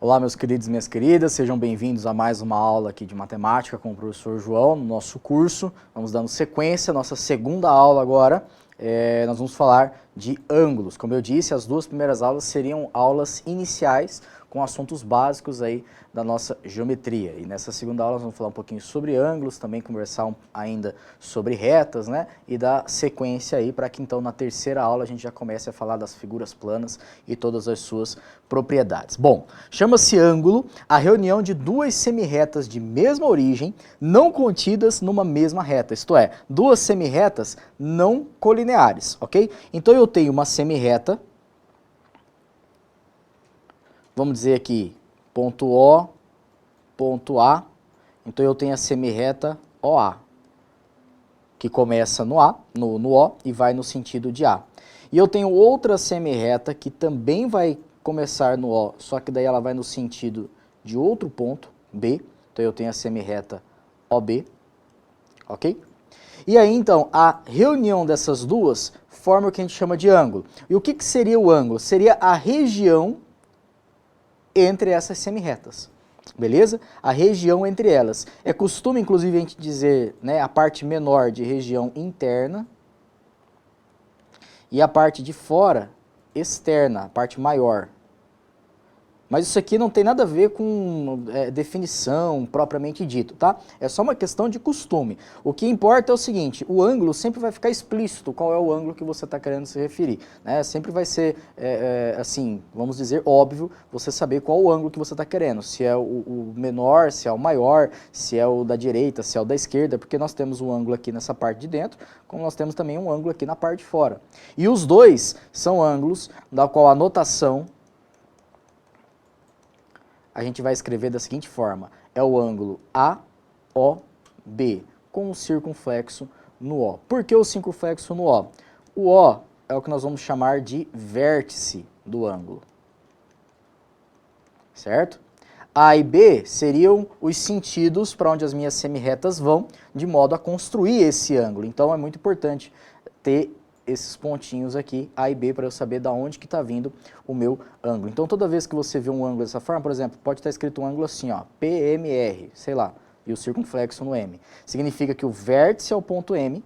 Olá, meus queridos e minhas queridas, sejam bem-vindos a mais uma aula aqui de matemática com o professor João, no nosso curso. Vamos dando sequência, nossa segunda aula agora, nós vamos falar de ângulos. Como eu disse, as duas primeiras aulas seriam aulas iniciais com assuntos básicos aí da nossa geometria. E nessa segunda aula nós vamos falar um pouquinho sobre ângulos, também conversar ainda sobre retas, né? E dar sequência aí para que então na terceira aula a gente já comece a falar das figuras planas e todas as suas propriedades. Bom, chama-se ângulo a reunião de duas semirretas de mesma origem, não contidas numa mesma reta, isto é, duas semirretas não colineares, ok? Então eu tenho uma semirreta, vamos dizer aqui, ponto O, ponto A, então eu tenho a semirreta OA, que começa no A, no O, e vai no sentido de A. E eu tenho outra semirreta que também vai começar no O, só que daí ela vai no sentido de outro ponto, B, então eu tenho a semirreta OB, ok? E aí então, a reunião dessas duas forma o que a gente chama de ângulo. E o que seria o ângulo? Seria a região entre essas semirretas, beleza? A região entre elas. É costume, inclusive, a gente dizer, né, a parte menor de região interna e a parte de fora externa, a parte maior. Mas isso aqui não tem nada a ver com definição propriamente dito, tá? É só uma questão de costume. O que importa é o seguinte, o ângulo sempre vai ficar explícito qual é o ângulo que você está querendo se referir, né? Sempre vai ser, assim, vamos dizer, óbvio, você saber qual o ângulo que você está querendo. Se é o menor, se é o maior, se é o da direita, se é o da esquerda, porque nós temos um ângulo aqui nessa parte de dentro, como nós temos também um ângulo aqui na parte de fora. E os dois são ângulos da qual a notação a gente vai escrever da seguinte forma, é o ângulo AOB, com o circunflexo no O. Por que o circunflexo no O? O O é o que nós vamos chamar de vértice do ângulo, certo? A e B seriam os sentidos para onde as minhas semirretas vão, de modo a construir esse ângulo. Então é muito importante ter esses pontinhos aqui, A e B, para eu saber de onde que está vindo o meu ângulo. Então toda vez que você vê um ângulo dessa forma, por exemplo, pode estar escrito um ângulo assim, ó, PMR, sei lá, e o circunflexo no M. Significa que o vértice é o ponto M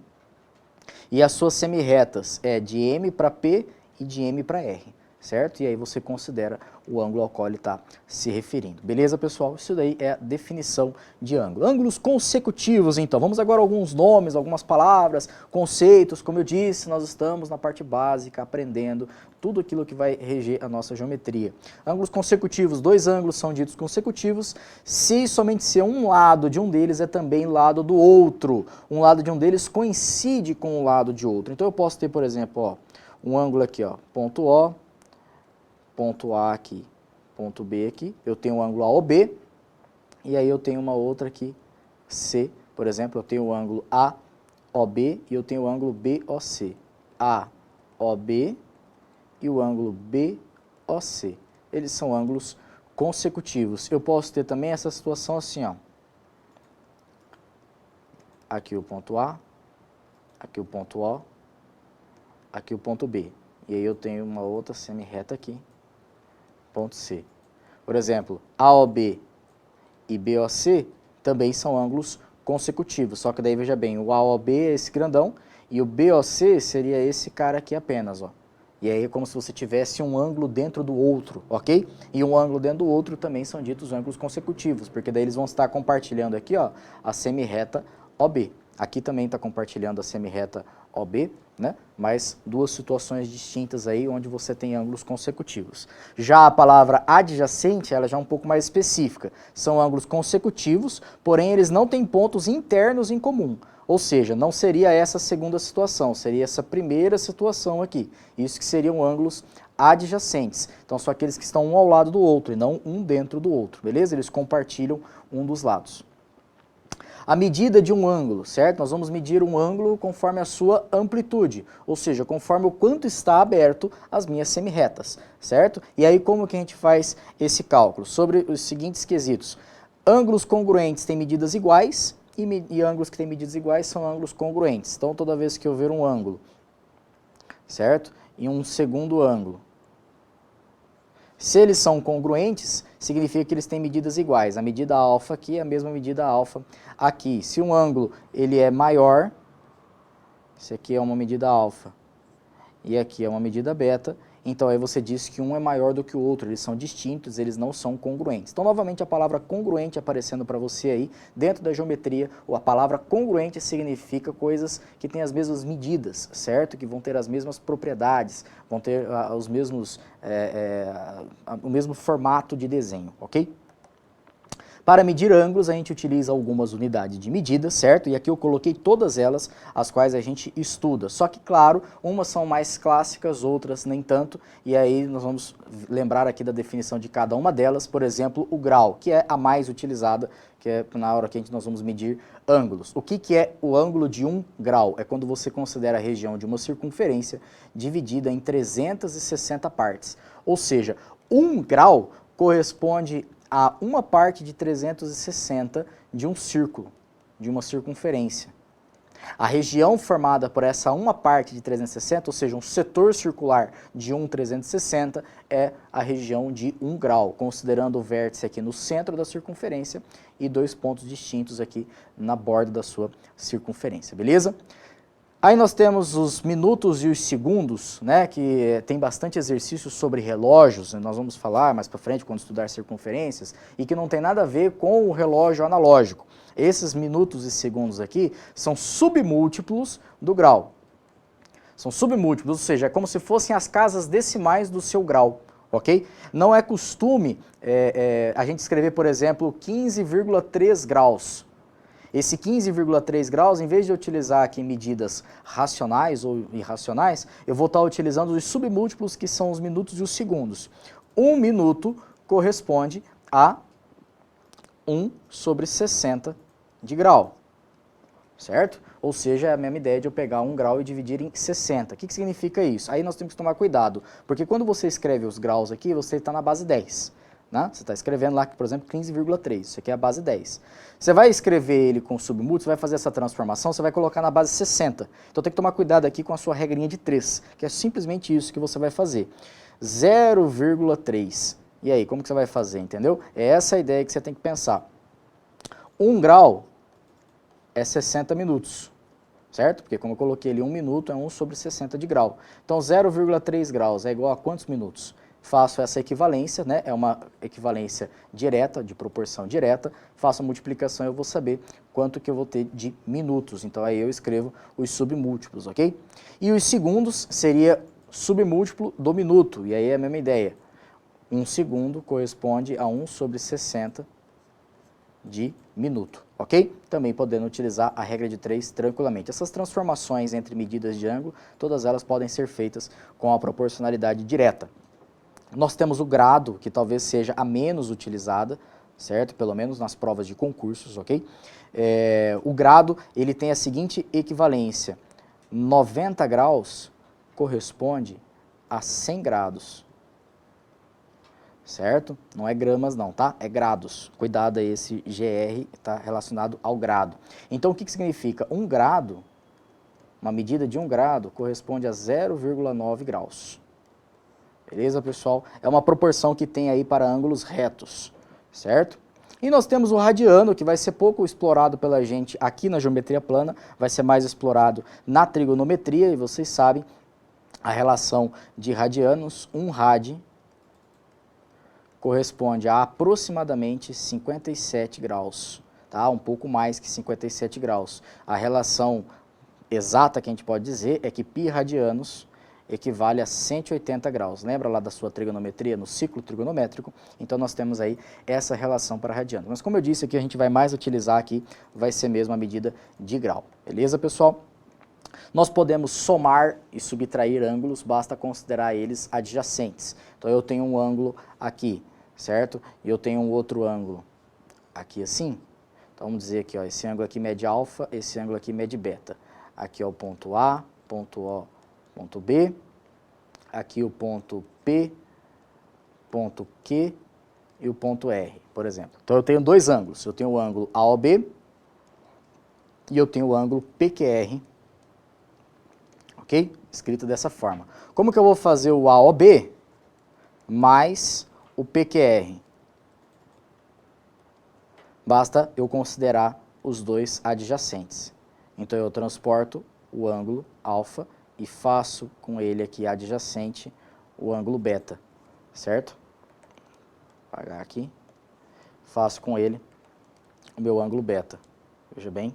e as suas semirretas é de M para P e de M para R, certo? E aí você considera o ângulo ao qual ele está se referindo. Beleza, pessoal? Isso daí é a definição de ângulo. Ângulos consecutivos, então. Vamos agora a alguns nomes, algumas palavras, conceitos. Como eu disse, nós estamos na parte básica, aprendendo tudo aquilo que vai reger a nossa geometria. Ângulos consecutivos, dois ângulos são ditos consecutivos se somente se um lado de um deles é também lado do outro. Um lado de um deles coincide com o lado de outro. Então eu posso ter, por exemplo, ó, um ângulo aqui, ó, ponto O, ponto A aqui, ponto B aqui, eu tenho um ângulo AOB, e aí eu tenho uma outra aqui, C, por exemplo, eu tenho o ângulo AOB e eu tenho o ângulo BOC. AOB e o ângulo BOC. Eles são ângulos consecutivos. Eu posso ter também essa situação assim, ó. Aqui o ponto A, aqui o ponto O, aqui o ponto B. E aí eu tenho uma outra semirreta aqui, ponto C. Por exemplo, AOB e BOC também são ângulos consecutivos, só que daí veja bem, o AOB é esse grandão e o BOC seria esse cara aqui apenas, ó. E aí é como se você tivesse um ângulo dentro do outro, ok? E um ângulo dentro do outro também são ditos ângulos consecutivos, porque daí eles vão estar compartilhando aqui, ó, a semirreta OB. Aqui também está compartilhando a semirreta OB, né? Mas duas situações distintas aí onde você tem ângulos consecutivos. Já a palavra adjacente, ela já é um pouco mais específica. São ângulos consecutivos, porém eles não têm pontos internos em comum. Ou seja, não seria essa segunda situação, seria essa primeira situação aqui. Isso que seriam ângulos adjacentes. Então são aqueles que estão um ao lado do outro e não um dentro do outro, beleza? Eles compartilham um dos lados. A medida de um ângulo, certo? Nós vamos medir um ângulo conforme a sua amplitude, ou seja, conforme o quanto está aberto as minhas semirretas, certo? E aí como que a gente faz esse cálculo? Sobre os seguintes quesitos. Ângulos congruentes têm medidas iguais e ângulos que têm medidas iguais são ângulos congruentes. Então toda vez que eu ver um ângulo, certo? E um segundo ângulo, Se eles são congruentes, significa que eles têm medidas iguais. A medida alfa aqui é a mesma medida alfa aqui. Se um ângulo ele é maior, isso aqui é uma medida alfa e aqui é uma medida beta, então aí você diz que um é maior do que o outro, eles são distintos, eles não são congruentes. Então, novamente, a palavra congruente aparecendo para você aí, dentro da geometria, a palavra congruente significa coisas que têm as mesmas medidas, certo? Que vão ter as mesmas propriedades, vão ter o mesmo formato de desenho, ok? Para medir ângulos, a gente utiliza algumas unidades de medida, certo? E aqui eu coloquei todas elas, as quais a gente estuda. Só que, claro, umas são mais clássicas, outras nem tanto. E aí nós vamos lembrar aqui da definição de cada uma delas. Por exemplo, o grau, que é a mais utilizada, que é na hora que nós vamos medir ângulos. O que é o ângulo de 1 grau? É quando você considera a região de uma circunferência dividida em 360 partes. Ou seja, 1 grau corresponde a uma parte de 360 de um círculo, de uma circunferência. A região formada por essa uma parte de 360, ou seja, um setor circular de 360, é a região de 1 grau, considerando o vértice aqui no centro da circunferência e 2 pontos distintos aqui na borda da sua circunferência, beleza? Aí nós temos os minutos e os segundos, né, que tem bastante exercício sobre relógios, nós vamos falar mais para frente quando estudar circunferências, e que não tem nada a ver com o relógio analógico. Esses minutos e segundos aqui são submúltiplos do grau. São submúltiplos, ou seja, é como se fossem as casas decimais do seu grau, ok? Não é costume a gente escrever, por exemplo, 15,3 graus. Esse 15,3 graus, em vez de eu utilizar aqui medidas racionais ou irracionais, eu vou estar utilizando os submúltiplos, que são os minutos e os segundos. 1 minuto corresponde a 1 sobre 60 de grau, certo? Ou seja, é a mesma ideia de eu pegar 1 grau e dividir em 60. O que significa isso? Aí nós temos que tomar cuidado, porque quando você escreve os graus aqui, você está na base 10. Né? Você está escrevendo lá, por exemplo, 15,3, isso aqui é a base 10. Você vai escrever ele com submúltiplo, você vai fazer essa transformação, você vai colocar na base 60. Então tem que tomar cuidado aqui com a sua regrinha de 3, que é simplesmente isso que você vai fazer. 0,3. E aí, como que você vai fazer, entendeu? É essa a ideia que você tem que pensar. 1 grau é 60 minutos, certo? Porque como eu coloquei ali 1 minuto, é 1 sobre 60 de grau. Então 0,3 graus é igual a quantos minutos? Faço essa equivalência, né? É uma equivalência direta, de proporção direta, faço a multiplicação e eu vou saber quanto que eu vou ter de minutos. Então aí eu escrevo os submúltiplos, ok? E os segundos seria submúltiplo do minuto, e aí é a mesma ideia. 1 segundo corresponde a 1 sobre 60 de minuto, ok? Também podendo utilizar a regra de 3 tranquilamente. Essas transformações entre medidas de ângulo, todas elas podem ser feitas com a proporcionalidade direta. Nós temos o grado, que talvez seja a menos utilizada, certo? Pelo menos nas provas de concursos, ok? O grado, ele tem a seguinte equivalência. 90 graus corresponde a 100 graus, certo? Não é gramas não, tá? É grados. Cuidado aí, esse GR está relacionado ao grado. Então, o que significa? 1 grado, uma medida de 1 grado, corresponde a 0,9 graus. Beleza, pessoal? É uma proporção que tem aí para ângulos retos, certo? E nós temos o radiano, que vai ser pouco explorado pela gente aqui na geometria plana, vai ser mais explorado na trigonometria, e vocês sabem a relação de radianos, 1 rad corresponde a aproximadamente 57 graus, tá? Um pouco mais que 57 graus. A relação exata que a gente pode dizer é que π radianos equivale a 180 graus. Lembra lá da sua trigonometria, no ciclo trigonométrico? Então nós temos aí essa relação para radiano. Mas como eu disse aqui, a gente vai mais utilizar aqui, vai ser mesmo a medida de grau. Beleza, pessoal? Nós podemos somar e subtrair ângulos, basta considerar eles adjacentes. Então eu tenho um ângulo aqui, certo? E eu tenho um outro ângulo aqui assim. Então vamos dizer aqui, ó, esse ângulo aqui mede alfa, esse ângulo aqui mede beta. Aqui é o ponto A, ponto O, ponto B, aqui o ponto P, ponto Q e o ponto R, por exemplo. Então eu tenho dois ângulos, eu tenho o ângulo AOB e eu tenho o ângulo PQR, ok? Escrito dessa forma. Como que eu vou fazer o AOB mais o PQR? Basta eu considerar os dois adjacentes. Então, eu transporto o ângulo alfa e faço com ele aqui adjacente o ângulo beta, certo? Vou apagar aqui. Faço com ele o meu ângulo beta. Veja bem.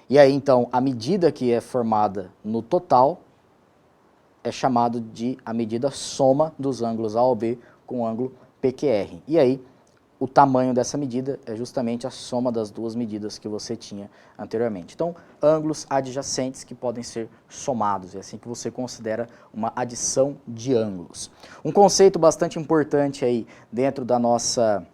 E aí, então, a medida que é formada no total é chamado de a medida soma dos ângulos AOB com o ângulo PQR. E aí, o tamanho dessa medida é justamente a soma das duas medidas que você tinha anteriormente. Então, ângulos adjacentes que podem ser somados, é assim que você considera uma adição de ângulos. Um conceito bastante importante aí dentro da nossa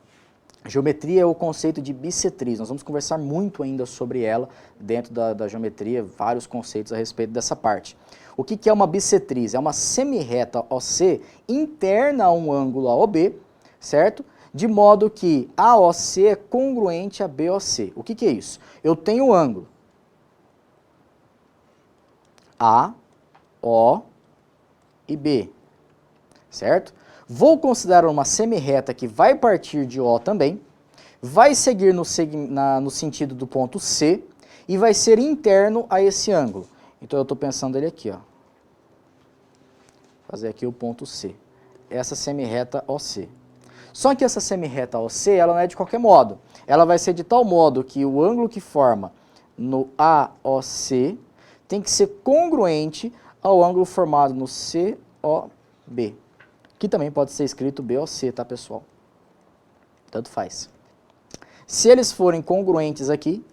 geometria é o conceito de bissetriz. Nós vamos conversar muito ainda sobre ela dentro da geometria, vários conceitos a respeito dessa parte. O que é uma bissetriz? É uma semirreta OC interna a um ângulo AOB, certo? De modo que AOC é congruente a BOC. O que é isso? Eu tenho um ângulo A, O e B, certo? Vou considerar uma semirreta que vai partir de O também, vai seguir no sentido do ponto C e vai ser interno a esse ângulo. Então, eu estou pensando ele aqui, ó. Fazer aqui o ponto C. Essa semirreta OC. Só que essa semirreta OC, ela não é de qualquer modo. Ela vai ser de tal modo que o ângulo que forma no AOC tem que ser congruente ao ângulo formado no COB. Que também pode ser escrito BOC, tá, pessoal? Tanto faz. Se eles forem congruentes aqui,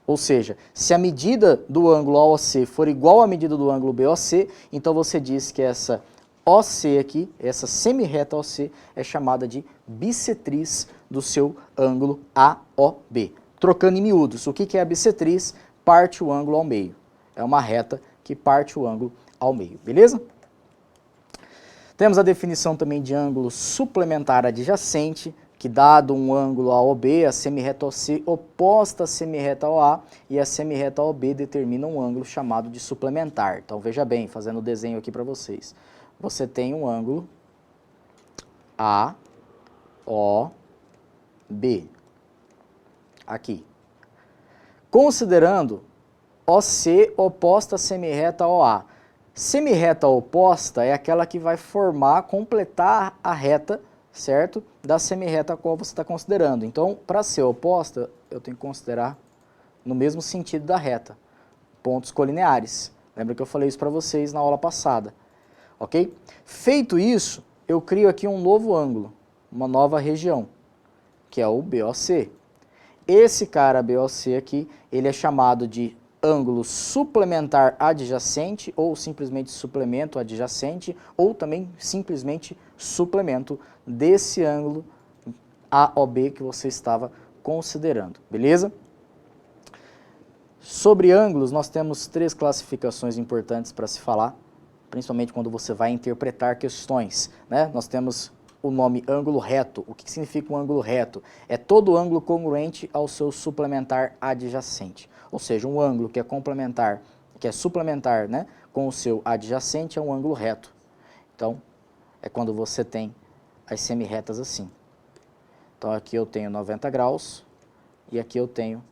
ou seja, se a medida do ângulo AOC for igual à medida do ângulo BOC, então você diz que essa OC aqui, essa semirreta OC, é chamada de bissetriz do seu ângulo AOB. Trocando em miúdos, o que é a bissetriz? Parte o ângulo ao meio. É uma reta que parte o ângulo ao meio, beleza? Temos a definição também de ângulo suplementar adjacente, que dado um ângulo AOB, a semirreta OC oposta à semirreta OA e a semirreta OB determina um ângulo chamado de suplementar. Então veja bem, fazendo o desenho aqui para vocês. Você tem um ângulo AOB aqui. Considerando OC oposta à semirreta OA. Semirreta oposta é aquela que vai formar, completar a reta, certo? Da semirreta a qual você está considerando. Então, para ser oposta, eu tenho que considerar no mesmo sentido da reta. Pontos colineares. Lembra que eu falei isso para vocês na aula passada. Ok? Feito isso, eu crio aqui um novo ângulo, uma nova região, que é o BOC. Esse cara BOC aqui, ele é chamado de ângulo suplementar adjacente, ou simplesmente suplemento adjacente, ou também simplesmente suplemento desse ângulo AOB que você estava considerando, beleza? Sobre ângulos, nós temos 3 classificações importantes para se falar, principalmente quando você vai interpretar questões, né? Nós temos o nome ângulo reto. O que significa um ângulo reto? É todo ângulo congruente ao seu suplementar adjacente. Ou seja, um ângulo que é complementar, que é suplementar, né, com o seu adjacente é um ângulo reto. Então, é quando você tem as semirretas assim. Então, aqui eu tenho 90 graus e aqui eu tenho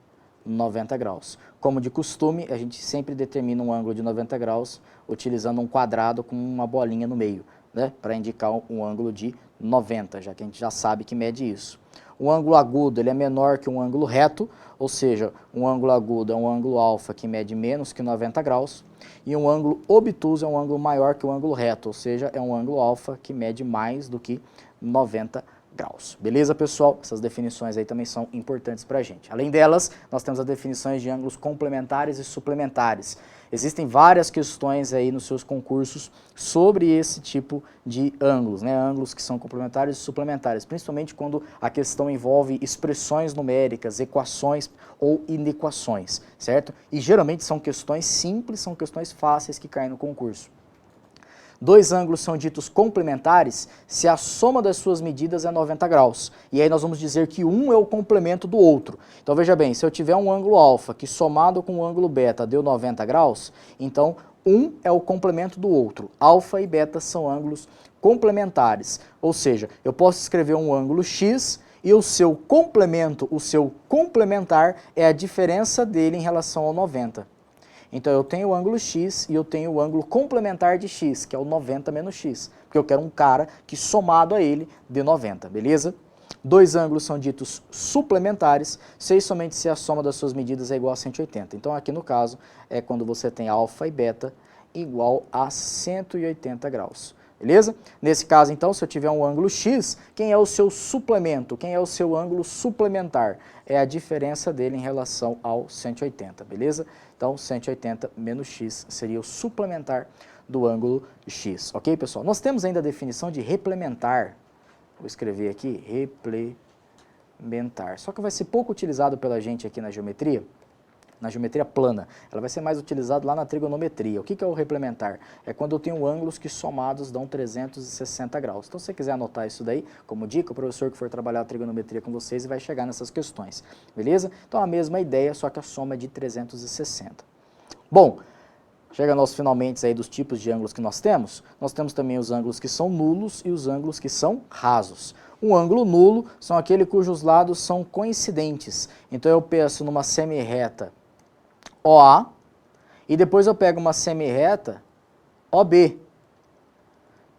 90 graus. Como de costume, a gente sempre determina um ângulo de 90 graus utilizando um quadrado com uma bolinha no meio, né, para indicar um ângulo de 90, já que a gente já sabe que mede isso. O ângulo agudo ele é menor que um ângulo reto, ou seja, um ângulo agudo é um ângulo alfa que mede menos que 90 graus, e um ângulo obtuso é um ângulo maior que o ângulo reto, ou seja, é um ângulo alfa que mede mais do que 90 graus. Beleza, pessoal? Essas definições aí também são importantes para a gente. Além delas, nós temos as definições de ângulos complementares e suplementares. Existem várias questões aí nos seus concursos sobre esse tipo de ângulos, né? Ângulos que são complementares e suplementares, principalmente quando a questão envolve expressões numéricas, equações ou inequações, certo? E geralmente são questões simples, são questões fáceis que caem no concurso. 2 ângulos são ditos complementares se a soma das suas medidas é 90 graus. E aí nós vamos dizer que um é o complemento do outro. Então veja bem, se eu tiver um ângulo alfa que somado com o ângulo beta deu 90 graus, então um é o complemento do outro. Alfa e beta são ângulos complementares. Ou seja, eu posso escrever um ângulo x e o seu complemento, o seu complementar é a diferença dele em relação ao 90. Então eu tenho o ângulo x e eu tenho o ângulo complementar de x, que é o 90 menos x, porque eu quero um cara que somado a ele dê 90, beleza? Dois ângulos são ditos suplementares, se e somente se a soma das suas medidas é igual a 180. Então aqui no caso é quando você tem alfa e beta igual a 180 graus. Beleza? Nesse caso, então, se eu tiver um ângulo x, quem é o seu suplemento? Quem é o seu ângulo suplementar? É a diferença dele em relação ao 180, beleza? Então, 180 menos x seria o suplementar do ângulo x, ok, pessoal? Nós temos ainda a definição de replementar. Vou escrever aqui, replementar. Só que vai ser pouco utilizado pela gente aqui na geometria plana. Ela vai ser mais utilizada lá na trigonometria. O que é o replementar? É quando eu tenho ângulos que somados dão 360 graus. Então, se você quiser anotar isso daí, como dica, o professor que for trabalhar a trigonometria com vocês vai chegar nessas questões, beleza? Então, a mesma ideia, só que a soma é de 360. Bom, chega aos finalmente aí dos tipos de ângulos que nós temos também os ângulos que são nulos e os ângulos que são rasos. Um ângulo nulo são aquele cujos lados são coincidentes. Então, eu penso numa semi-reta OA, e depois eu pego uma semi-reta OB.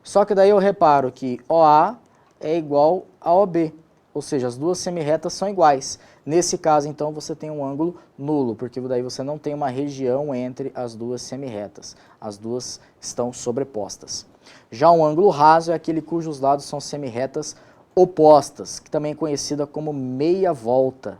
Só que daí eu reparo que OA é igual a OB, ou seja, as duas semi-retas são iguais. Nesse caso, então, você tem um ângulo nulo, porque daí você não tem uma região entre as duas semi-retas. As duas estão sobrepostas. Já um ângulo raso é aquele cujos lados são semi-retas opostas, que também é conhecida como meia volta.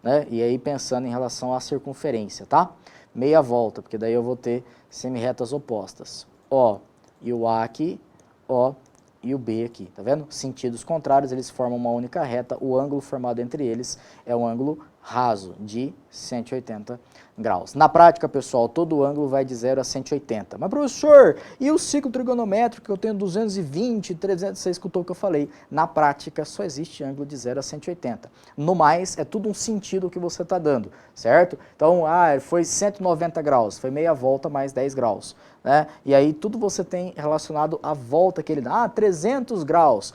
Né? E aí pensando em relação à circunferência, tá? Meia volta, porque daí eu vou ter semi-retas opostas. O e o A aqui, O e o B aqui, tá vendo? Sentidos contrários, eles formam uma única reta, o ângulo formado entre eles é um ângulo raso de 180 graus. Na prática, pessoal, todo ângulo vai de 0 a 180. Mas, professor, e o ciclo trigonométrico que eu tenho 220, 300, você escutou o que eu falei? Na prática, só existe ângulo de 0 a 180. No mais, é tudo um sentido que você está dando, certo? Então, foi 190 graus, foi meia volta mais 10 graus. Né? E aí tudo você tem relacionado à volta que ele dá. 300 graus,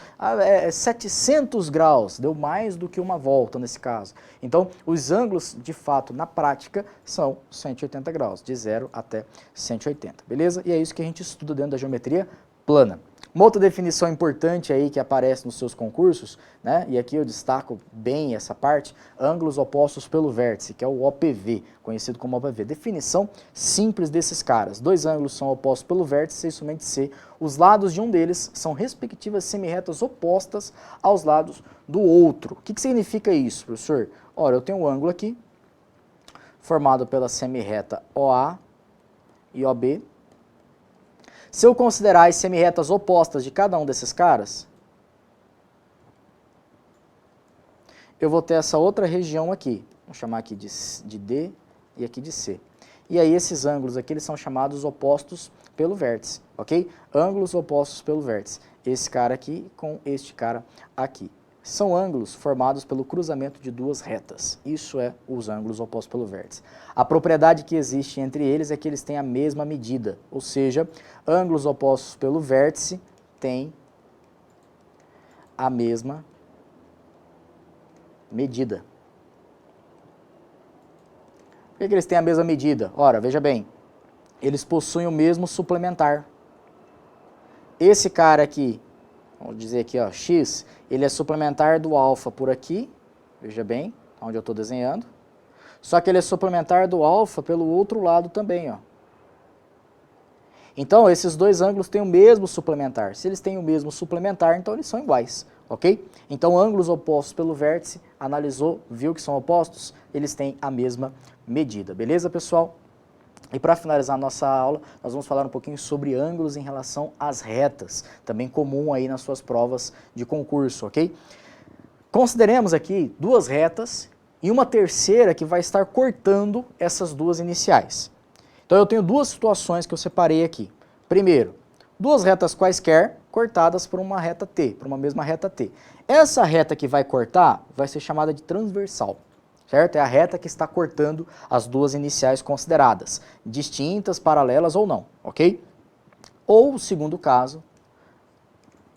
700 graus, deu mais do que uma volta nesse caso. Então, os ângulos, de fato, na prática, são 180 graus, de 0 até 180, beleza? E é isso que a gente estuda dentro da geometria plana. Uma outra definição importante aí que aparece nos seus concursos, né, e aqui eu destaco bem essa parte, ângulos opostos pelo vértice, que é o OPV, conhecido como OPV. Definição simples desses caras. Dois ângulos são opostos pelo vértice e somente C. Os lados de um deles são respectivas semi-retas opostas aos lados do outro. O que significa isso, professor? Ora, eu tenho um ângulo aqui, formado pela semi-reta OA e OB. Se eu considerar as semi-retas opostas de cada um desses caras, eu vou ter essa outra região aqui. Vamos chamar aqui de D e aqui de C. E aí esses ângulos aqui eles são chamados opostos pelo vértice, ok? Ângulos opostos pelo vértice. Esse cara aqui com este cara aqui. São ângulos formados pelo cruzamento de duas retas. Isso é os ângulos opostos pelo vértice. A propriedade que existe entre eles é que eles têm a mesma medida, ou seja, ângulos opostos pelo vértice têm a mesma medida. Por que eles têm a mesma medida? Ora, veja bem, eles possuem o mesmo suplementar. Esse cara aqui, vamos dizer aqui, ó, x, ele é suplementar do alfa por aqui, veja bem, onde eu estou desenhando. Só que ele é suplementar do alfa pelo outro lado também, ó. Então, esses dois ângulos têm o mesmo suplementar. Se eles têm o mesmo suplementar, então eles são iguais, ok? Então, ângulos opostos pelo vértice, analisou, viu que são opostos, eles têm a mesma medida, beleza, pessoal? E para finalizar a nossa aula, nós vamos falar um pouquinho sobre ângulos em relação às retas, também comum aí nas suas provas de concurso, ok? Consideremos aqui duas retas e uma terceira que vai estar cortando essas duas iniciais. Então eu tenho duas situações que eu separei aqui. Primeiro, duas retas quaisquer cortadas por uma reta T, por uma mesma reta T. Essa reta que vai cortar vai ser chamada de transversal. Certo? É a reta que está cortando as duas iniciais consideradas, distintas, paralelas ou não, ok? Ou, o segundo caso,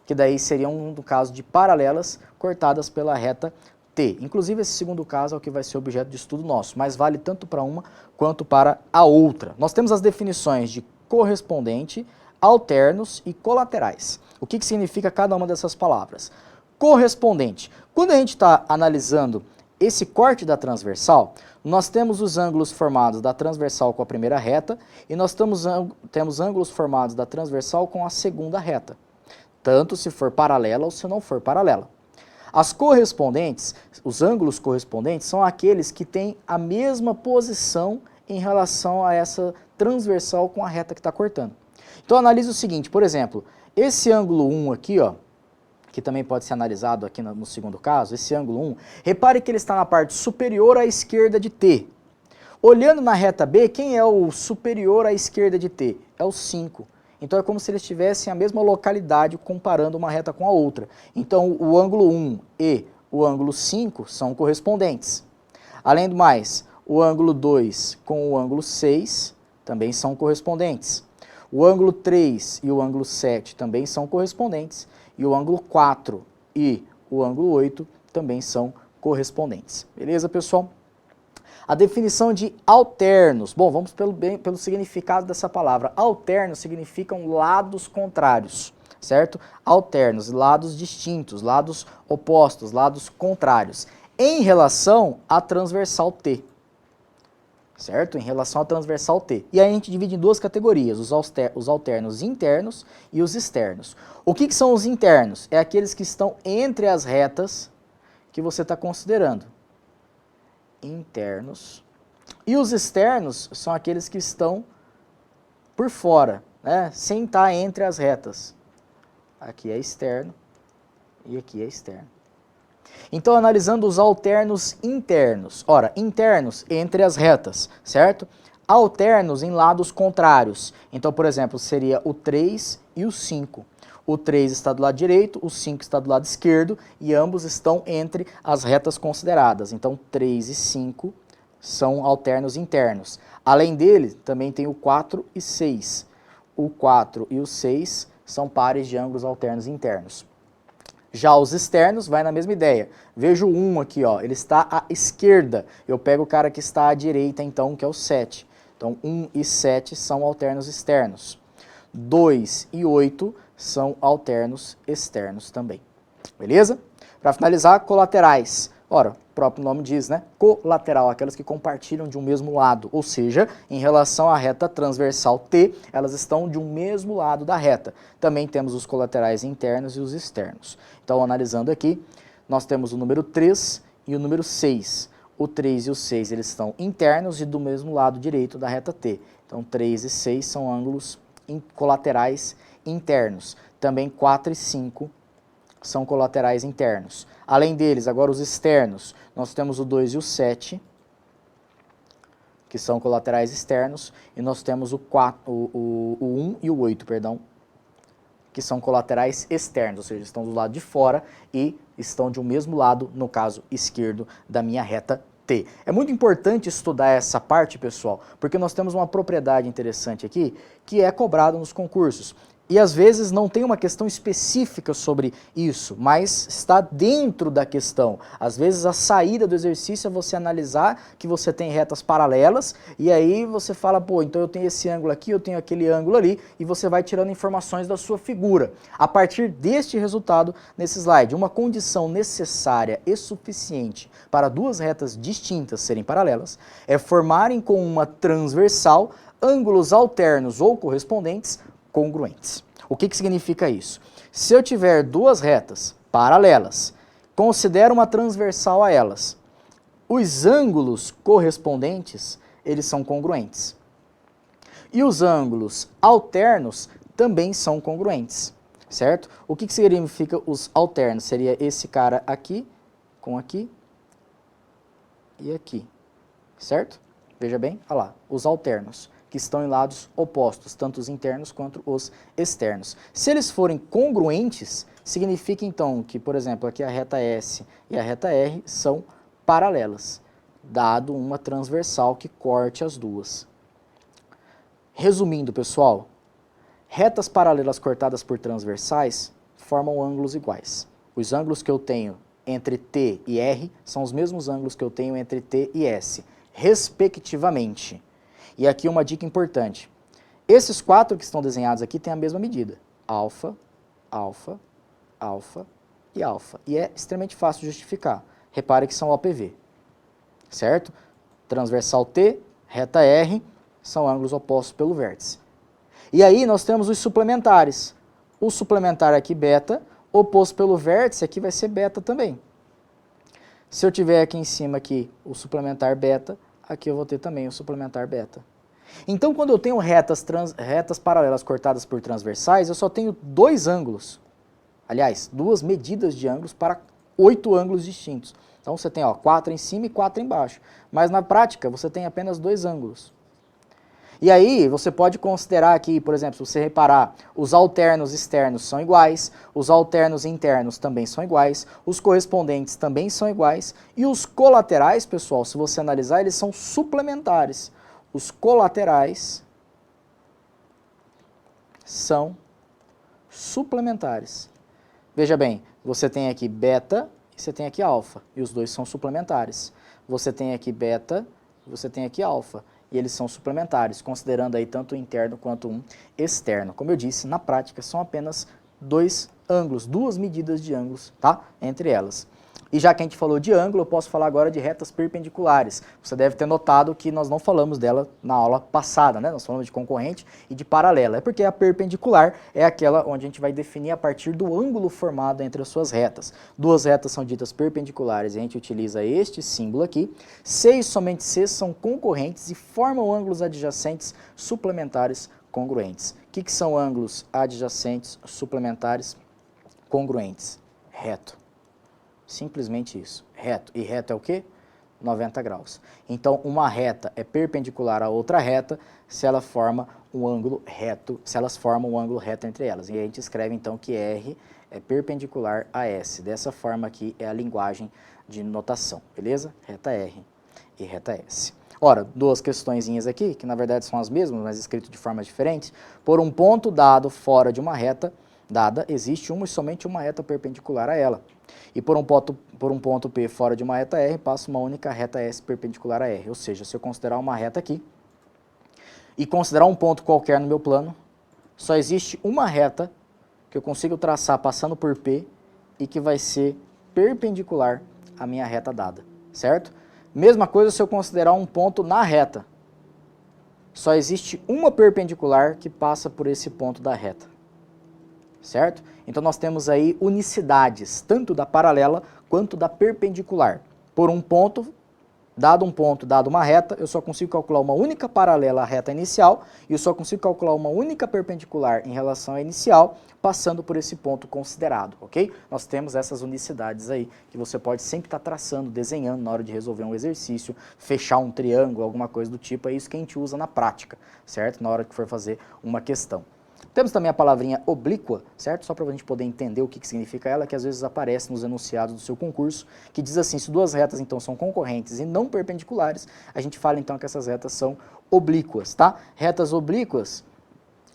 que daí seriam, no caso de paralelas, cortadas pela reta T. Inclusive, esse segundo caso é o que vai ser objeto de estudo nosso, mas vale tanto para uma quanto para a outra. Nós temos as definições de correspondente, alternos e colaterais. O que significa cada uma dessas palavras? Correspondente. Quando a gente está analisando esse corte da transversal, nós temos os ângulos formados da transversal com a primeira reta e nós temos ângulos formados da transversal com a segunda reta, tanto se for paralela ou se não for paralela. As correspondentes, os ângulos correspondentes, são aqueles que têm a mesma posição em relação a essa transversal com a reta que está cortando. Então analise o seguinte, por exemplo, esse ângulo 1 aqui, ó, que também pode ser analisado aqui no segundo caso, esse ângulo 1, repare que ele está na parte superior à esquerda de T. Olhando na reta B, quem é o superior à esquerda de T? É o 5. Então é como se eles tivessem a mesma localidade comparando uma reta com a outra. Então o ângulo 1 e o ângulo 5 são correspondentes. Além do mais, o ângulo 2 com o ângulo 6 também são correspondentes. O ângulo 3 e o ângulo 7 também são correspondentes. E o ângulo 4 e o ângulo 8 também são correspondentes. Beleza, pessoal? A definição de alternos. Bom, vamos pelo significado dessa palavra. Alternos significam lados contrários, certo? Alternos, lados distintos, lados opostos, lados contrários, em relação à transversal T. Certo? Em relação à transversal T. E aí a gente divide em duas categorias, os alternos internos e os externos. O que são os internos? É aqueles que estão entre as retas que você está considerando. Internos. E os externos são aqueles que estão por fora, né? Sem estar entre as retas. Aqui é externo e aqui é externo. Então, analisando os alternos internos. Ora, internos entre as retas, certo? Alternos em lados contrários. Então, por exemplo, seria o 3 e o 5. O 3 está do lado direito, o 5 está do lado esquerdo e ambos estão entre as retas consideradas. Então, 3 e 5 são alternos internos. Além dele, também tem o 4 e 6. O 4 e o 6 são pares de ângulos alternos internos. Já os externos vai na mesma ideia. Veja o 1 aqui, ó, ele está à esquerda. Eu pego o cara que está à direita, então, que é o 7. Então, 1 e 7 são alternos externos. 2 e 8 são alternos externos também. Beleza? Para finalizar, colaterais. Ora, o próprio nome diz, né? Colateral, aquelas que compartilham de um mesmo lado. Ou seja, em relação à reta transversal T, elas estão de um mesmo lado da reta. Também temos os colaterais internos e os externos. Então, analisando aqui, nós temos o número 3 e o número 6. O 3 e o 6, eles estão internos e do mesmo lado direito da reta T. Então, 3 e 6 são ângulos colaterais internos. Também 4 e 5 são colaterais internos. Além deles, agora os externos, nós temos o 2 e o 7, que são colaterais externos, e nós temos o 1 e o 8, perdão, que são colaterais externos, ou seja, estão do lado de fora e estão de um mesmo lado, no caso esquerdo, da minha reta T. É muito importante estudar essa parte, pessoal, porque nós temos uma propriedade interessante aqui, que é cobrada nos concursos. E às vezes não tem uma questão específica sobre isso, mas está dentro da questão. Às vezes a saída do exercício é você analisar que você tem retas paralelas e aí você fala, pô, então eu tenho esse ângulo aqui, eu tenho aquele ângulo ali e você vai tirando informações da sua figura. A partir deste resultado, nesse slide, uma condição necessária e suficiente para duas retas distintas serem paralelas é formarem com uma transversal ângulos alternos ou correspondentes congruentes. O que significa isso? Se eu tiver duas retas paralelas, considero uma transversal a elas, os ângulos correspondentes, eles são congruentes. E os ângulos alternos também são congruentes, certo? O que significa os alternos? Seria esse cara aqui, com aqui e aqui, certo? Veja bem, olha lá, os alternos, que estão em lados opostos, tanto os internos quanto os externos. Se eles forem congruentes, significa então que, por exemplo, aqui a reta S e a reta R são paralelas, dado uma transversal que corte as duas. Resumindo, pessoal, retas paralelas cortadas por transversais formam ângulos iguais. Os ângulos que eu tenho entre T e R são os mesmos ângulos que eu tenho entre T e S, respectivamente. E aqui uma dica importante. Esses 4 que estão desenhados aqui têm a mesma medida. Alfa, alfa, alfa e alfa. E é extremamente fácil de justificar. Repare que são OPV, certo? Transversal T, reta R, são ângulos opostos pelo vértice. E aí nós temos os suplementares. O suplementar aqui, beta, oposto pelo vértice, aqui vai ser beta também. Se eu tiver aqui em cima aqui o suplementar beta, aqui eu vou ter também o suplementar beta. Então, quando eu tenho retas paralelas cortadas por transversais, eu só tenho 2 ângulos. Aliás, 2 medidas de ângulos para 8 ângulos distintos. Então, você tem 4 em cima e 4 embaixo. Mas, na prática, você tem apenas 2 ângulos. E aí, você pode considerar aqui, por exemplo, se você reparar, os alternos externos são iguais, os alternos internos também são iguais, os correspondentes também são iguais, e os colaterais, pessoal, se você analisar, eles são suplementares. Os colaterais são suplementares. Veja bem, você tem aqui beta e você tem aqui alfa, e os dois são suplementares. Você tem aqui beta e você tem aqui alfa, e eles são suplementares, considerando aí tanto um interno quanto um externo. Como eu disse, na prática são apenas 2 ângulos, 2 medidas de ângulos, tá? Entre elas. E já que a gente falou de ângulo, eu posso falar agora de retas perpendiculares. Você deve ter notado que nós não falamos dela na aula passada, né? Nós falamos de concorrente e de paralela. É porque a perpendicular é aquela onde a gente vai definir a partir do ângulo formado entre as suas retas. 2 retas são ditas perpendiculares e a gente utiliza este símbolo aqui. C e somente C são concorrentes e formam ângulos adjacentes suplementares congruentes. O que são ângulos adjacentes suplementares congruentes? Reto. Simplesmente isso, reto. E reto é o quê? 90 graus. Então, uma reta é perpendicular a outra reta se ela forma um ângulo reto, se elas formam um ângulo reto entre elas. E a gente escreve então que R é perpendicular a S. Dessa forma aqui é a linguagem de notação, beleza? Reta R e reta S. Ora, 2 questõezinhas aqui, que na verdade são as mesmas, mas escrito de formas diferentes. Por um ponto dado fora de uma reta dada, existe uma e somente uma reta perpendicular a ela. E por um ponto P fora de uma reta R, passa uma única reta S perpendicular a R. Ou seja, se eu considerar uma reta aqui e considerar um ponto qualquer no meu plano, só existe uma reta que eu consigo traçar passando por P e que vai ser perpendicular à minha reta dada, certo? Mesma coisa se eu considerar um ponto na reta. Só existe uma perpendicular que passa por esse ponto da reta. Certo? Então nós temos aí unicidades, tanto da paralela quanto da perpendicular. Por um ponto, dado uma reta, eu só consigo calcular uma única paralela à reta inicial e eu só consigo calcular uma única perpendicular em relação à inicial, passando por esse ponto considerado, ok? Nós temos essas unicidades aí que você pode sempre estar traçando, desenhando na hora de resolver um exercício, fechar um triângulo, alguma coisa do tipo, é isso que a gente usa na prática, certo? Na hora que for fazer uma questão. Temos também a palavrinha oblíqua, certo? Só para a gente poder entender o que significa ela, que às vezes aparece nos enunciados do seu concurso, que diz assim, se 2 retas então são concorrentes e não perpendiculares, a gente fala então que essas retas são oblíquas, tá? Retas oblíquas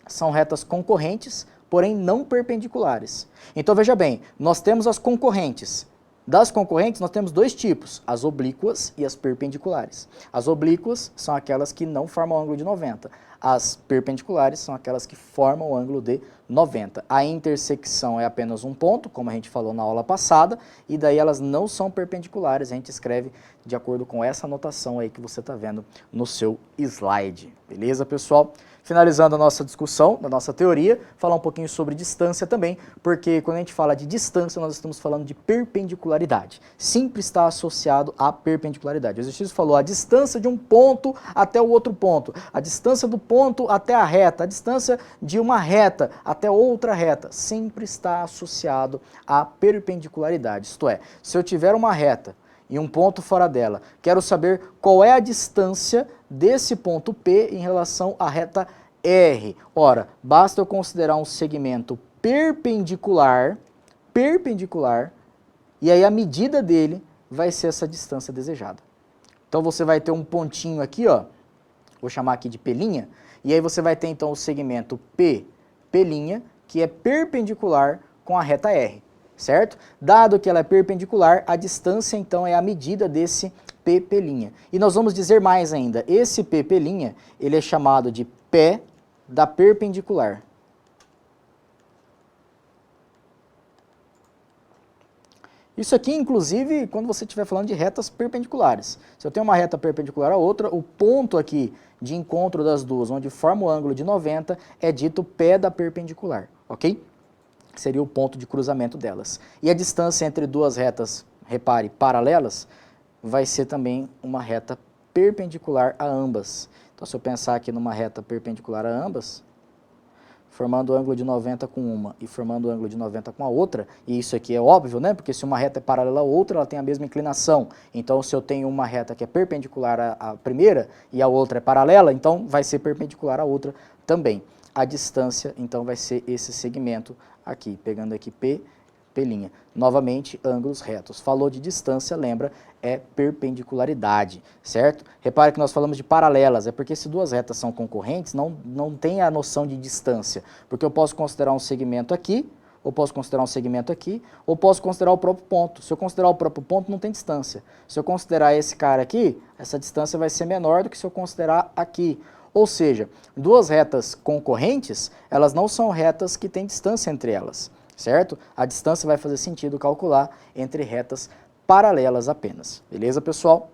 são retas concorrentes, porém não perpendiculares. Então veja bem, nós temos as concorrentes. Das concorrentes nós temos 2 tipos, as oblíquas e as perpendiculares. As oblíquas são aquelas que não formam ângulo de 90. As perpendiculares são aquelas que formam o ângulo de 90. A intersecção é apenas um ponto, como a gente falou na aula passada, e daí elas não são perpendiculares, a gente escreve de acordo com essa anotação aí que você está vendo no seu slide. Beleza, pessoal? Finalizando a nossa discussão, da nossa teoria, falar um pouquinho sobre distância também, porque quando a gente fala de distância, nós estamos falando de perpendicularidade. Sempre está associado à perpendicularidade. O exercício falou a distância de um ponto até o outro ponto, a distância do ponto até a reta, a distância de uma reta até outra reta, sempre está associado à perpendicularidade. Isto é, se eu tiver uma reta e um ponto fora dela, quero saber qual é a distância desse ponto P em relação à reta R. Ora, basta eu considerar um segmento perpendicular, e aí a medida dele vai ser essa distância desejada. Então você vai ter um pontinho aqui, ó, vou chamar aqui de P', e aí você vai ter então o segmento P', que é perpendicular com a reta R, certo? Dado que ela é perpendicular, a distância então é a medida desse PP'. E nós vamos dizer mais ainda, esse PP', ele é chamado de pé da perpendicular. Isso aqui, inclusive, quando você estiver falando de retas perpendiculares. Se eu tenho uma reta perpendicular à outra, o ponto aqui de encontro das duas, onde forma o ângulo de 90, é dito pé da perpendicular, ok? Seria o ponto de cruzamento delas. E a distância entre duas retas, repare, paralelas, vai ser também uma reta perpendicular a ambas. Então, se eu pensar aqui numa reta perpendicular a ambas, formando o ângulo de 90 com uma e formando o ângulo de 90 com a outra, e isso aqui é óbvio, né? Porque se uma reta é paralela à outra, ela tem a mesma inclinação. Então, se eu tenho uma reta que é perpendicular à primeira e a outra é paralela, então vai ser perpendicular à outra também. A distância, então, vai ser esse segmento aqui, pegando aqui P'. Novamente, ângulos retos. Falou de distância, lembra, é perpendicularidade, certo? Repare que nós falamos de paralelas, é porque se duas retas são concorrentes, não tem a noção de distância, porque eu posso considerar um segmento aqui, ou posso considerar um segmento aqui, ou posso considerar o próprio ponto. Se eu considerar o próprio ponto, não tem distância. Se eu considerar esse cara aqui, essa distância vai ser menor do que se eu considerar aqui. Ou seja, duas retas concorrentes, elas não são retas que têm distância entre elas, certo? A distância vai fazer sentido calcular entre retas paralelas apenas. Beleza, pessoal?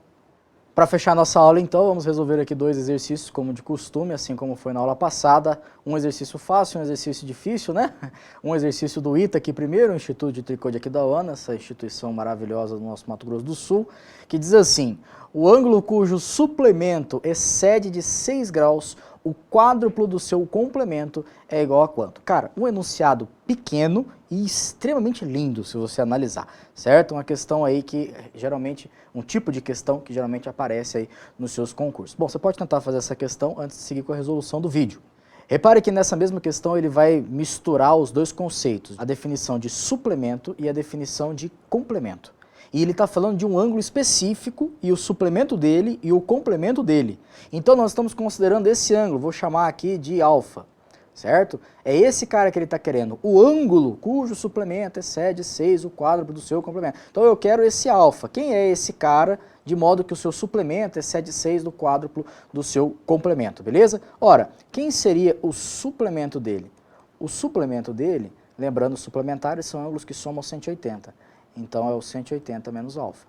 Para fechar nossa aula, então, vamos resolver aqui dois exercícios como de costume, assim como foi na aula passada. Um exercício fácil, um exercício difícil, né? Um exercício do ITA aqui primeiro, o Instituto de Tricô de Aquidauana, essa instituição maravilhosa do nosso Mato Grosso do Sul, que diz assim: o ângulo cujo suplemento excede de 6 graus, o quádruplo do seu complemento é igual a quanto? Cara, um enunciado pequeno e extremamente lindo, se você analisar, certo? Uma questão aí que geralmente, um tipo de questão que geralmente aparece aí nos seus concursos. Bom, você pode tentar fazer essa questão antes de seguir com a resolução do vídeo. Repare que nessa mesma questão ele vai misturar os dois conceitos, a definição de suplemento e a definição de complemento. E ele está falando de um ângulo específico e o suplemento dele e o complemento dele. Então nós estamos considerando esse ângulo, vou chamar aqui de alfa, certo? É esse cara que ele está querendo, o ângulo cujo suplemento excede 6, o quádruplo do seu complemento. Então eu quero esse alfa. Quem é esse cara, de modo que o seu suplemento excede 6 do quádruplo do seu complemento, beleza? Ora, quem seria o suplemento dele? O suplemento dele, lembrando, os suplementares são ângulos que somam 180. Então é o 180 menos alfa.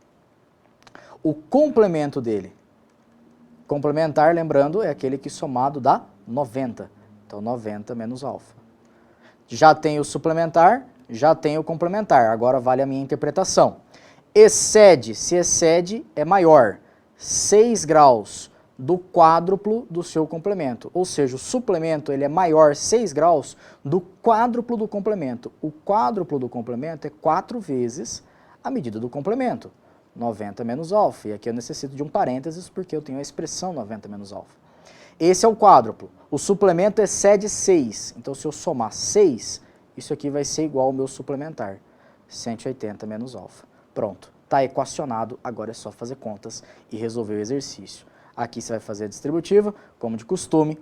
O complemento dele, complementar, lembrando, é aquele que somado dá 90. Então 90 menos alfa. Já tem o suplementar, já tem o complementar. Agora vale a minha interpretação. Excede, se excede, é maior. 6 graus do quádruplo do seu complemento. Ou seja, o suplemento ele é maior 6 graus do quádruplo do complemento. O quádruplo do complemento é 4 vezes a medida do complemento. 90 menos alfa. E aqui eu necessito de um parênteses porque eu tenho a expressão 90 menos alfa. Esse é o quádruplo. O suplemento excede 6. Então, se eu somar 6, isso aqui vai ser igual ao meu suplementar. 180 menos alfa. Pronto. Está equacionado. Agora é só fazer contas e resolver o exercício. Aqui você vai fazer a distributiva, como de costume.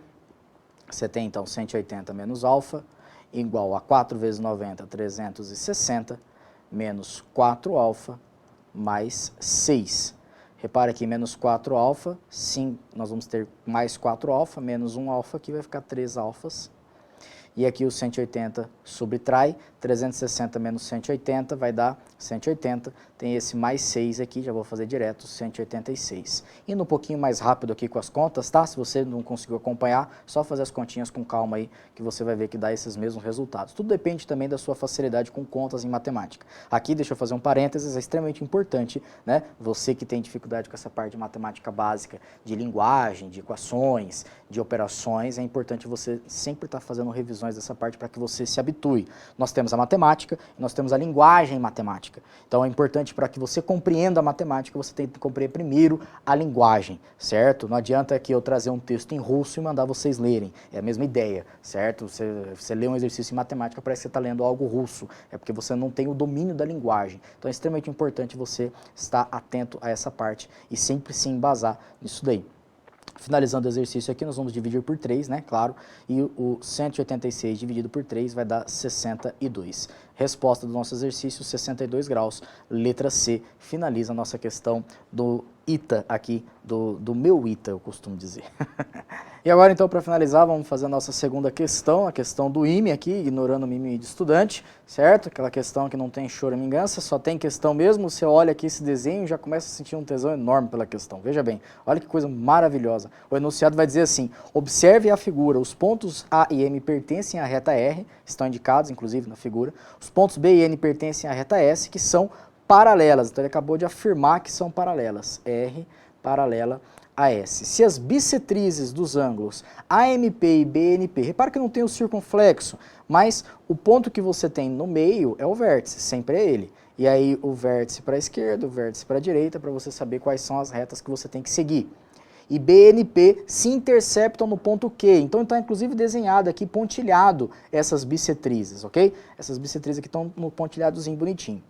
Você tem, então, 180 menos alfa, igual a 4 vezes 90, 360, menos 4 alfa, mais 6. Repare aqui, menos 4 alfa, sim, nós vamos ter mais 4 alfa, menos 1 alfa, aqui vai ficar 3 alfas. E aqui o 180 subtrai, 360 menos 180 vai dar 180, tem esse mais 6 aqui, já vou fazer direto, 186. Indo um pouquinho mais rápido aqui com as contas, tá? Se você não conseguiu acompanhar, só fazer as continhas com calma aí, que você vai ver que dá esses mesmos resultados. Tudo depende também da sua facilidade com contas em matemática. Aqui, deixa eu fazer um parênteses, é extremamente importante, né? Você que tem dificuldade com essa parte de matemática básica, de linguagem, de equações, de operações, é importante você sempre estar fazendo revisões dessa parte para que você se habitue. Nós temos a matemática e nós temos a linguagem matemática. Então é importante para que você compreenda a matemática, você tem que compreender primeiro a linguagem, certo? Não adianta aqui eu trazer um texto em russo e mandar vocês lerem, é a mesma ideia, certo? Você lê um exercício em matemática, parece que você está lendo algo russo, é porque você não tem o domínio da linguagem. Então é extremamente importante você estar atento a essa parte e sempre se embasar nisso daí. Finalizando o exercício aqui, nós vamos dividir por 3, né, claro, e o 186 dividido por 3 vai dar 62. Resposta do nosso exercício, 62 graus, letra C, finaliza a nossa questão do ITA aqui, do meu ITA, eu costumo dizer. E agora, então, para finalizar, vamos fazer a nossa segunda questão, a questão do IME aqui, ignorando o mimimi de estudante, certo? Aquela questão que não tem choramingança, só tem questão mesmo. Você olha aqui esse desenho e já começa a sentir um tesão enorme pela questão. Veja bem, olha que coisa maravilhosa. O enunciado vai dizer assim: observe a figura, os pontos A e M pertencem à reta R, estão indicados, inclusive, na figura. Os pontos B e N pertencem à reta S, que são paralelas. Então, ele acabou de afirmar que são paralelas. R paralela a S. Se as bissetrizes dos ângulos AMP e BNP, repara que não tem o circunflexo, mas o ponto que você tem no meio é o vértice, sempre é ele. E aí o vértice para a esquerda, o vértice para a direita, para você saber quais são as retas que você tem que seguir. E BNP se interceptam no ponto Q, então está inclusive desenhado aqui, pontilhado, essas bissetrizes, ok? Essas bissetrizes aqui estão no pontilhadozinho bonitinho.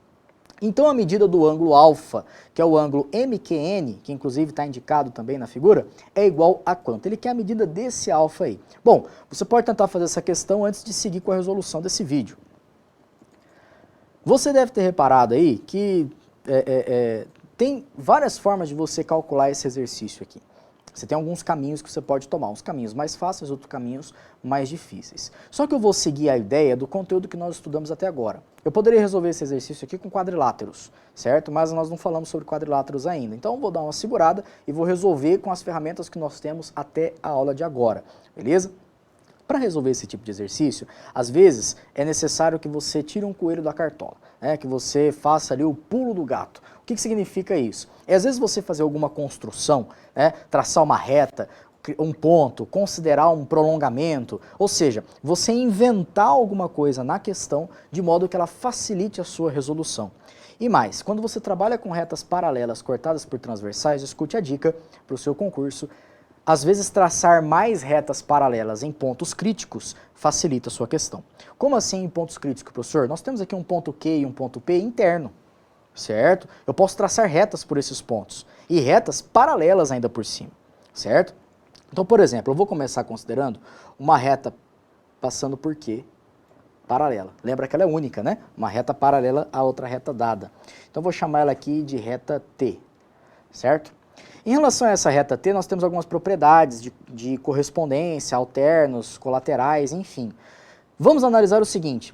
Então, a medida do ângulo alfa, que é o ângulo MQN, que inclusive está indicado também na figura, é igual a quanto? Ele quer a medida desse alfa aí. Bom, você pode tentar fazer essa questão antes de seguir com a resolução desse vídeo. Você deve ter reparado aí que tem várias formas de você calcular esse exercício aqui. Você tem alguns caminhos que você pode tomar, uns caminhos mais fáceis, outros caminhos mais difíceis. Só que eu vou seguir a ideia do conteúdo que nós estudamos até agora. Eu poderia resolver esse exercício aqui com quadriláteros, certo? Mas nós não falamos sobre quadriláteros ainda. Então eu vou dar uma segurada e vou resolver com as ferramentas que nós temos até a aula de agora, beleza? Para resolver esse tipo de exercício, às vezes é necessário que você tire um coelho da cartola, né? Que você faça ali o pulo do gato. O que significa isso? É às vezes você fazer alguma construção, né? Traçar uma reta, um ponto, considerar um prolongamento, ou seja, você inventar alguma coisa na questão de modo que ela facilite a sua resolução. E mais, quando você trabalha com retas paralelas cortadas por transversais, escute a dica para o seu concurso. Às vezes, traçar mais retas paralelas em pontos críticos facilita a sua questão. Como assim em pontos críticos, professor? Nós temos aqui um ponto Q e um ponto P interno, certo? Eu posso traçar retas por esses pontos e retas paralelas ainda por cima, certo? Então, por exemplo, eu vou começar considerando uma reta passando por Q paralela. Lembra que ela é única, né? Uma reta paralela a outra reta dada. Então, eu vou chamar ela aqui de reta T, certo? Em relação a essa reta T, nós temos algumas propriedades de correspondência, alternos, colaterais, enfim. Vamos analisar o seguinte.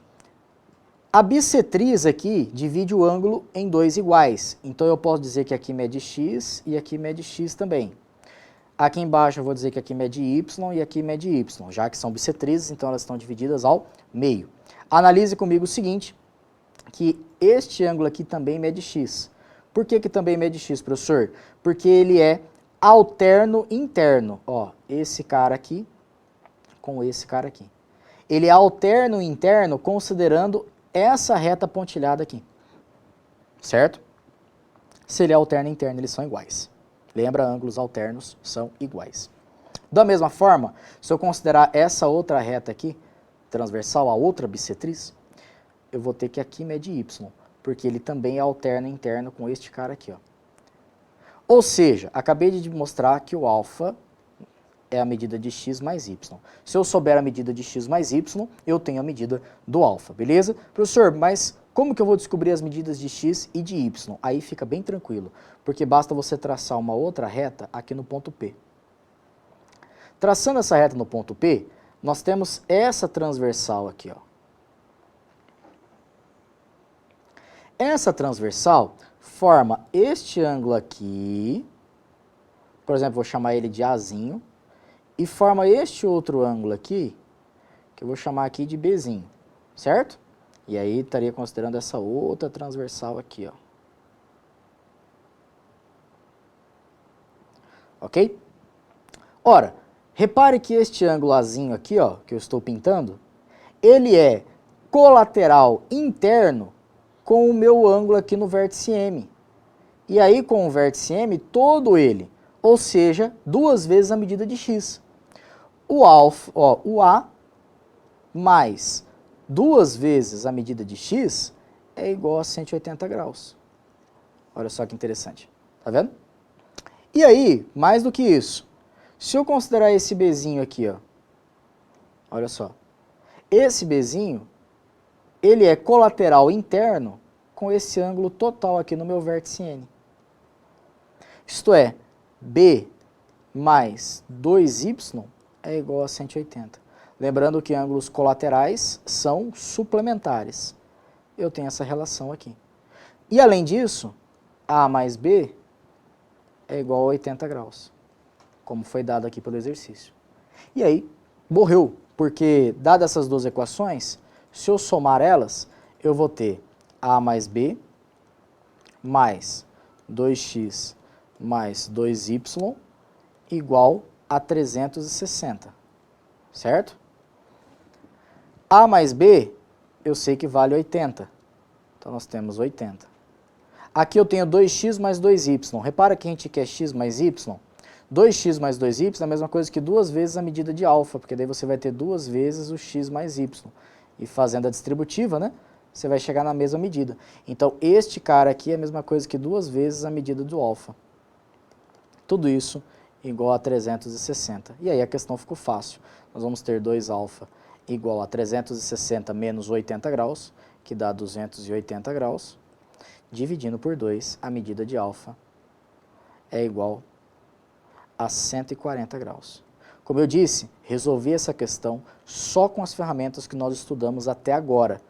A bissetriz aqui divide o ângulo em dois iguais. Então, eu posso dizer que aqui mede x e aqui mede x também. Aqui embaixo eu vou dizer que aqui mede y e aqui mede y, já que são bissetrizes, então elas estão divididas ao meio. Analise comigo o seguinte, que este ângulo aqui também mede x. Por que também mede x, professor? Porque ele é alterno interno. Ó, esse cara aqui com esse cara aqui. Ele é alterno interno considerando essa reta pontilhada aqui. Certo? Se ele é alterno interno, eles são iguais. Lembra, ângulos alternos são iguais. Da mesma forma, se eu considerar essa outra reta aqui, transversal a outra bissetriz, eu vou ter que aqui mede y. Porque ele também é alterno interno com este cara aqui, ó. Ou seja, acabei de mostrar que o alfa é a medida de x mais y. Se eu souber a medida de x mais y, eu tenho a medida do alfa, beleza? Professor, mas como que eu vou descobrir as medidas de x e de y? Aí fica bem tranquilo, porque basta você traçar uma outra reta aqui no ponto P. Traçando essa reta no ponto P, nós temos essa transversal aqui, ó. Essa transversal forma este ângulo aqui, por exemplo, vou chamar ele de Azinho, e forma este outro ângulo aqui, que eu vou chamar aqui de Bzinho, certo? E aí estaria considerando essa outra transversal aqui, ó. Ok? Ora, repare que este ângulo Azinho aqui, ó, que eu estou pintando, ele é colateral interno com o meu ângulo aqui no vértice M. E aí, com o vértice M, todo ele, ou seja, duas vezes a medida de x. O alfa, ó, o A mais duas vezes a medida de x é igual a 180 graus. Olha só que interessante. Tá vendo? E aí, mais do que isso, Se eu considerar esse Bzinho aqui, ó, olha só, esse Bzinho, ele é colateral interno com esse ângulo total aqui no meu vértice N. Isto é, B mais 2y é igual a 180. Lembrando que ângulos colaterais são suplementares. Eu tenho essa relação aqui. E além disso, A mais B é igual a 80 graus, como foi dado aqui pelo exercício. E aí, morreu, porque dadas essas duas equações, se eu somar elas, eu vou ter A mais B mais 2x mais 2y igual a 360, certo? A mais B, eu sei que vale 80, então nós temos 80. Aqui eu tenho 2x mais 2y, repara que a gente quer x mais y, 2x mais 2y é a mesma coisa que 2 vezes a medida de alfa, porque daí você vai ter 2 vezes o x mais y. E fazendo a distributiva, né, você vai chegar na mesma medida. Então, este cara aqui é a mesma coisa que 2 vezes a medida do alfa. Tudo isso igual a 360. E aí a questão ficou fácil. Nós vamos ter 2α igual a 360 menos 80 graus, que dá 280 graus, dividindo por 2, a medida de alfa é igual a 140 graus. Como eu disse, resolvi essa questão só com as ferramentas que nós estudamos até agora.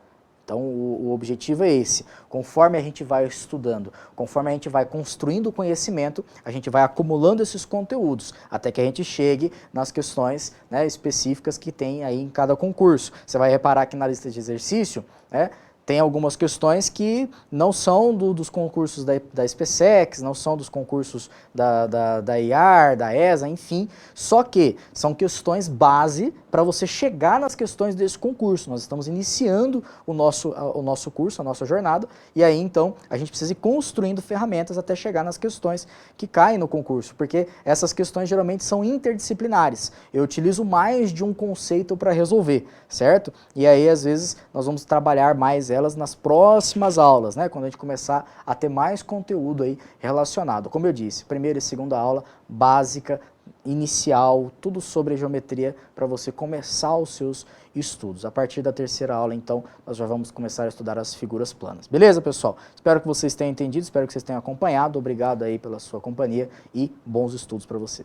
Então, o objetivo é esse. Conforme a gente vai estudando, conforme a gente vai construindo o conhecimento, a gente vai acumulando esses conteúdos, até que a gente chegue nas questões, né, específicas que tem aí em cada concurso. Você vai reparar que na lista de exercício, né, tem algumas questões que não são dos concursos da SPSEC, não são dos concursos da IAR, da ESA, enfim, só que são questões base para você chegar nas questões desse concurso. Nós estamos iniciando o nosso curso, a nossa jornada, e aí então a gente precisa ir construindo ferramentas até chegar nas questões que caem no concurso, porque essas questões geralmente são interdisciplinares. Eu utilizo mais de um conceito para resolver, certo? E aí às vezes nós vamos trabalhar mais elas nas próximas aulas, né? Quando a gente começar a ter mais conteúdo aí relacionado. Como eu disse, primeira e segunda aula, básica, inicial, tudo sobre geometria para você começar os seus estudos. A partir da terceira aula, então, nós já vamos começar a estudar as figuras planas. Beleza, pessoal? Espero que vocês tenham entendido, espero que vocês tenham acompanhado. Obrigado aí pela sua companhia e bons estudos para você.